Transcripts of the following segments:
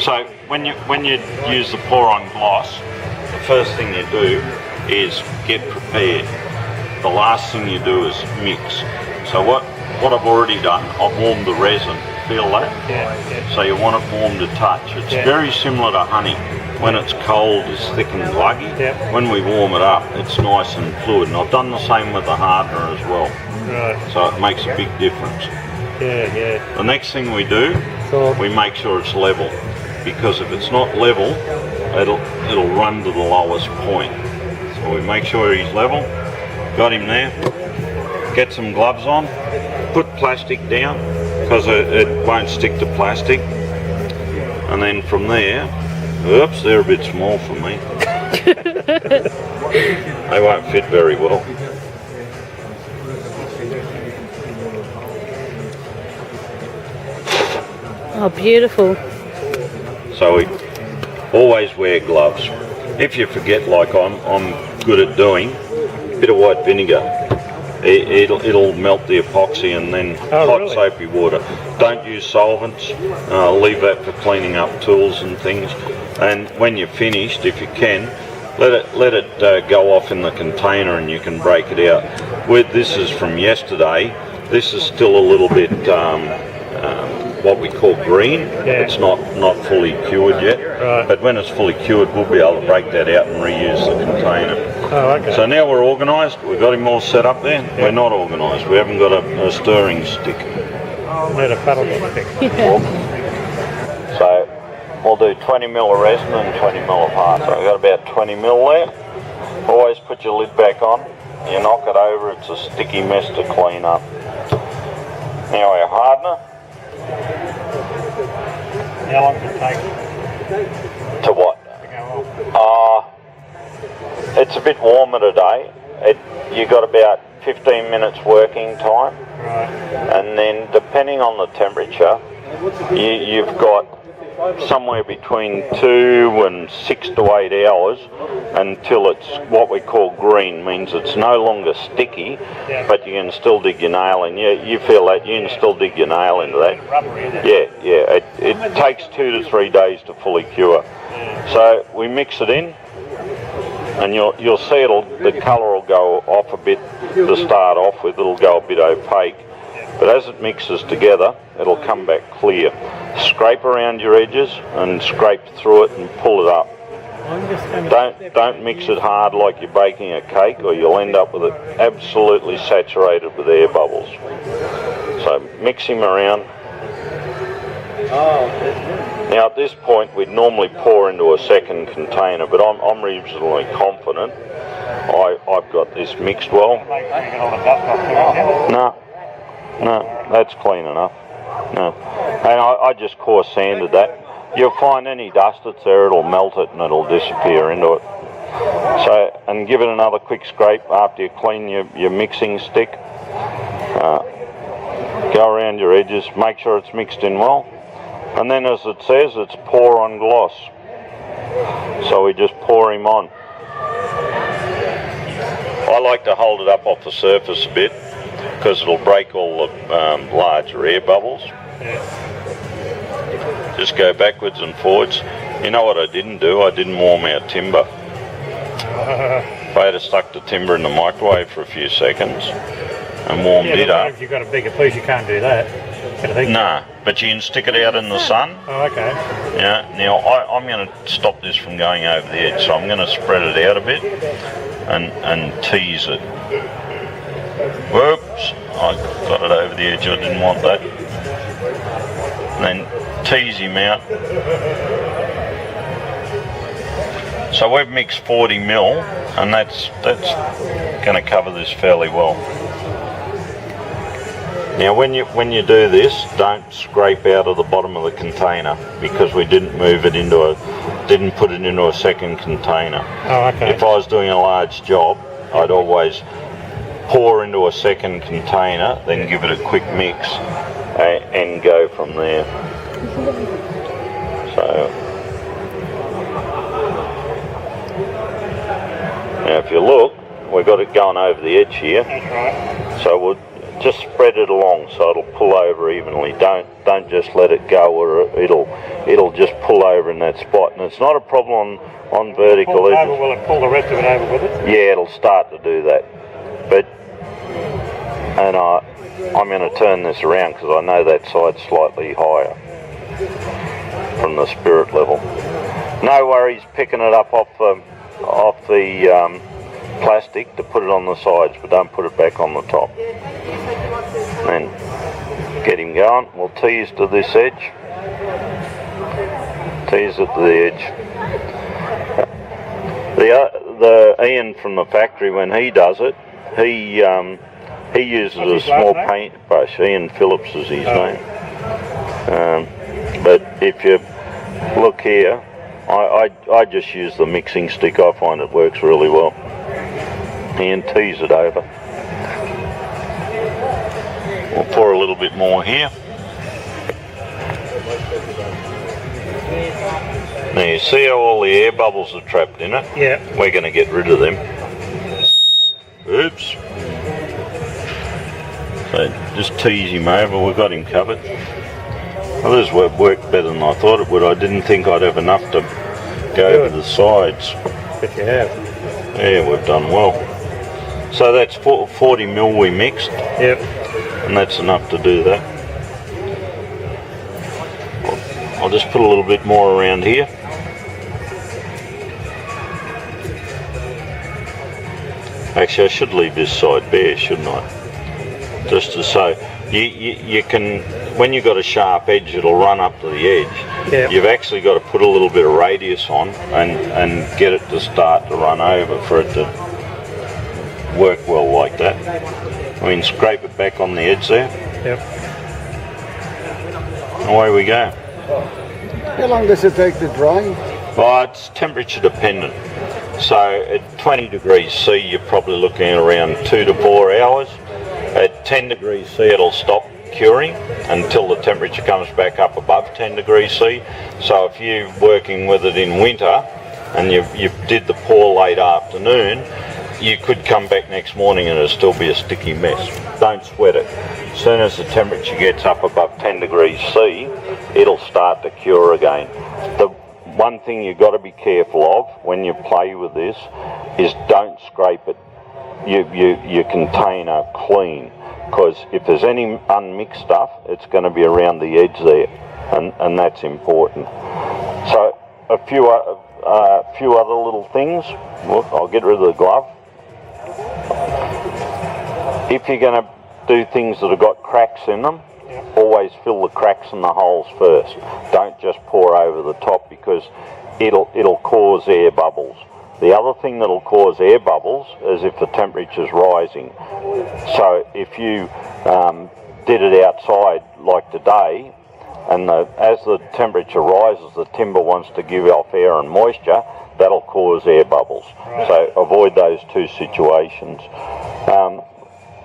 So when you use the pour-on gloss, the first thing you do is get prepared. The last thing you do is mix. So what I've already done, I've warmed the resin. Feel that? Yeah. So you want it warm to touch. It's very similar to honey. When it's cold, it's thick and gluggy. Yeah. When we warm it up, it's nice and fluid. And I've done the same with the hardener as well. Right. So it makes a big difference. Yeah. The next thing we do, we make sure it's level. Because if it's not level, it'll run to the lowest point. So we make sure he's level. Got him there. Get some gloves on. Put plastic down because it won't stick to plastic. And then from there, oops, they're a bit small for me. They won't fit very well. Oh, beautiful. So we always wear gloves. If you forget, like I'm good at doing, a bit of white vinegar. It'll melt the epoxy, and then hot soapy water. Don't use solvents. Leave that for cleaning up tools and things. And when you're finished, if you can, let it go off in the container, and you can break it out. This is from yesterday. This is still a little bit what we call green. Yeah. It's not fully cured yet. Right. But when it's fully cured, we'll be able to break that out and reuse the container. Oh, okay. So now we're organised. We've got him all set up there. Yeah. We're not organised. We haven't got a stirring stick. Need a paddle stick. So we'll do 20 ml of resin and 20 ml of hard. So we've got about 20 ml there. Always put your lid back on. You knock it over, it's a sticky mess to clean up. Now our hardener. How long does it take? To what? To go off? It's a bit warmer today. You got about 15 minutes working time. Right. And then depending on the temperature, you've got somewhere between 2 and 6 to 8 hours until it's what we call green, means it's no longer sticky, but you can still dig your nail in. You feel that, you can still dig your nail into that. Yeah. It takes 2 to 3 days to fully cure. So we mix it in, and you'll see the colour will go off a bit to start off with. It'll go a bit opaque, but as it mixes together, it'll come back clear. Scrape around your edges and scrape through it and pull it up. Don't mix it hard like you're baking a cake, or you'll end up with it absolutely saturated with air bubbles. So mix him around. Now at this point we'd normally pour into a second container, but I'm reasonably confident I've got this mixed well. No, that's clean enough. No, and I just coarse sanded that. You'll find any dust that's there, it'll melt it and it'll disappear into it. So, and give it another quick scrape after you clean your mixing stick. Go around your edges, make sure it's mixed in well. And then as it says, it's pour on gloss. So we just pour him on. I like to hold it up off the surface a bit, because it'll break all the larger air bubbles. Just go backwards and forwards. You know what I didn't do? I didn't warm our timber. If I had stuck the timber in the microwave for a few seconds and warmed it up. If you've got a bigger piece, you can't do that. No, but you can stick it out in the sun. Oh, okay. Yeah. Now I'm going to stop this from going over the edge, so I'm going to spread it out a bit and tease it. Whoops, I got it over the edge, I didn't want that. And then tease him out. So we've mixed 40 ml, and that's going to cover this fairly well. Now when you do this, don't scrape out of the bottom of the container, because we didn't put it into a second container. Oh, okay. If I was doing a large job, I'd always pour into a second container, then give it a quick mix and go from there. So now if you look, we've got it going over the edge here. That's right. So we'll just spread it along so it'll pull over evenly. Don't just let it go, or it'll just pull over in that spot. And it's not a problem on vertical. Pull it over, will it pull the rest of it over with it? Yeah, it'll start to do that. But I'm going to turn this around because I know that side's slightly higher from the spirit level. No worries picking it up off the plastic to put it on the sides, but don't put it back on the top. Then get him going. We'll tease to this edge. Tease it to the edge. The Ian from the factory, when he does it, he uses a small paintbrush. Ian Phillips is his name. But if you look here, I just use the mixing stick. I find it works really well. And tease it over. We'll pour a little bit more here. Now you see how all the air bubbles are trapped in it? Yeah. We're going to get rid of them. Oops. So just tease him over. We've got him covered. Well, this worked better than I thought it would. I didn't think I'd have enough to go over the sides. But you have. Yeah, we've done well. So that's 40 mil we mixed. Yep. And that's enough to do that. I'll just put a little bit more around here. Actually, I should leave this side bare, shouldn't I? Just to so you can, when you've got a sharp edge, it'll run up to the edge. Yep. You've actually got to put a little bit of radius on and get it to start to run over for it to work well like that. I mean, scrape it back on the edge there. Yep. Away we go. How long does it take to dry? Well, it's temperature dependent. So at 20 degrees C, you're probably looking at around 2 to 4 hours. At 10 degrees C, it'll stop curing until the temperature comes back up above 10 degrees C. So if you're working with it in winter and you did the pour late afternoon, you could come back next morning and it'll still be a sticky mess. Don't sweat it. As soon as the temperature gets up above 10 degrees C, it'll start to cure again. The one thing you've got to be careful of when you play with this is don't scrape it, your container clean, because if there's any unmixed stuff, it's going to be around the edge there, and that's important. So a few other little things. Look, I'll get rid of the glove. If you're going to do things that have got cracks in them, always fill the cracks and the holes first. Don't just pour over the top, because it'll cause air bubbles. The other thing that'll cause air bubbles is if the temperature's rising. So if you did it outside like today, and as the temperature rises, the timber wants to give off air and moisture, that'll cause air bubbles. So avoid those two situations.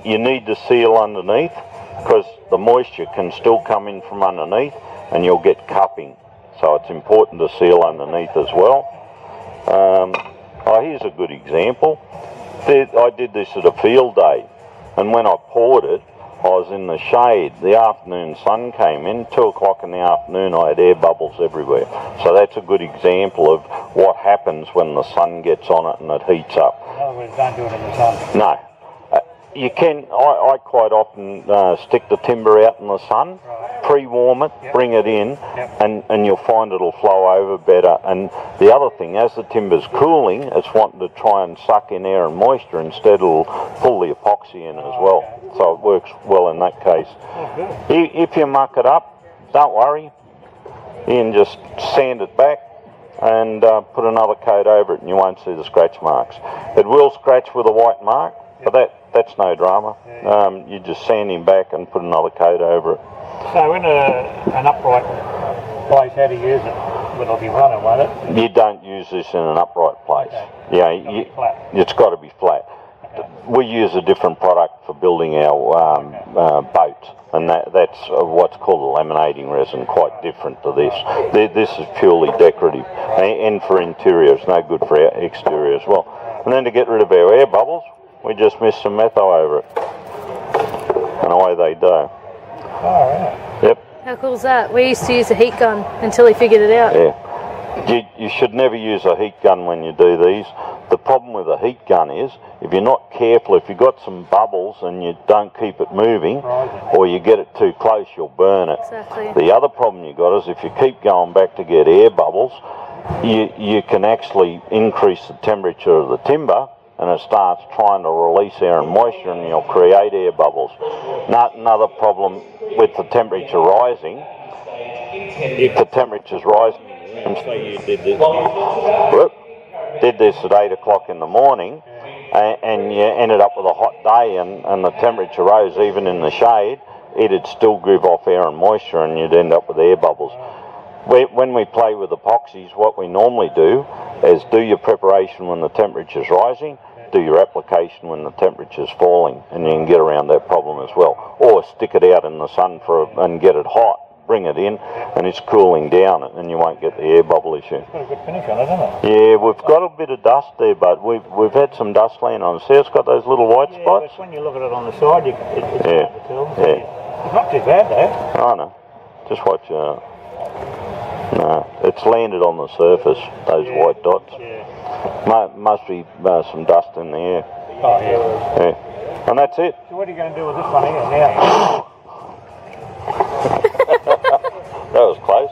You need to seal underneath, because the moisture can still come in from underneath and you'll get cupping. So it's important to seal underneath as well. Here's a good example. I did this at a field day, and when I poured it, I was in the shade. The afternoon sun came in, 2 o'clock in the afternoon, I had air bubbles everywhere. So that's a good example of what happens when the sun gets on it and it heats up. In other words, don't do it in the sun. No. You can, I quite often stick the timber out in the sun, pre-warm it, bring it in, and you'll find it'll flow over better. And the other thing, as the timber's cooling, it's wanting to try and suck in air and moisture, instead it'll pull the epoxy in as well. So it works well in that case. If you muck it up, don't worry. You can just sand it back and put another coat over it, and you won't see the scratch marks. It will scratch with a white mark, but that's no drama. You just sand him back and put another coat over it. So in an upright place, how do you use it? It'll be running, won't it? You don't use this in an upright place. Okay. It's got to be flat. Okay. We use a different product for building our boats, and that's what's called a laminating resin, quite different to this. This is purely decorative, and for interiors, no good for our exterior as well. And then to get rid of our air bubbles, we just mist some metho over it. and away they go. Oh, right. Yep. How cool is that? We used to use a heat gun until he figured it out. Yeah. You should never use a heat gun when you do these. The problem with a heat gun is, if you're not careful, if you've got some bubbles and you don't keep it moving, or you get it too close, you'll burn it. Exactly. The other problem you got is if you keep going back to get air bubbles, you can actually increase the temperature of the timber, and it starts trying to release air and moisture, and you'll create air bubbles. Another problem with the temperature rising, if the temperature's rising, and say you did this at 8 o'clock in the morning, and you ended up with a hot day, and the temperature rose even in the shade, it'd still give off air and moisture, and you'd end up with air bubbles. When we play with epoxies, what we normally do is do your preparation when the temperature's rising, do your application when the temperature's falling, and you can get around that problem as well. Or stick it out in the sun and get it hot, bring it in, and it's cooling down, and you won't get the air bubble issue. It's got a good finish on it, hasn't it? Yeah, we've got a bit of dust there, but we've had some dust laying on it. See, it's got those little white spots. But when you look at it on the side, it's hard to tell. Yeah. It's not too bad, though. I know. Just watch. No, it's landed on the surface. Those white dots. Yeah. Must be some dust in the air. Oh, yeah. Yeah. And that's it. So what are you going to do with this one here now? That was close.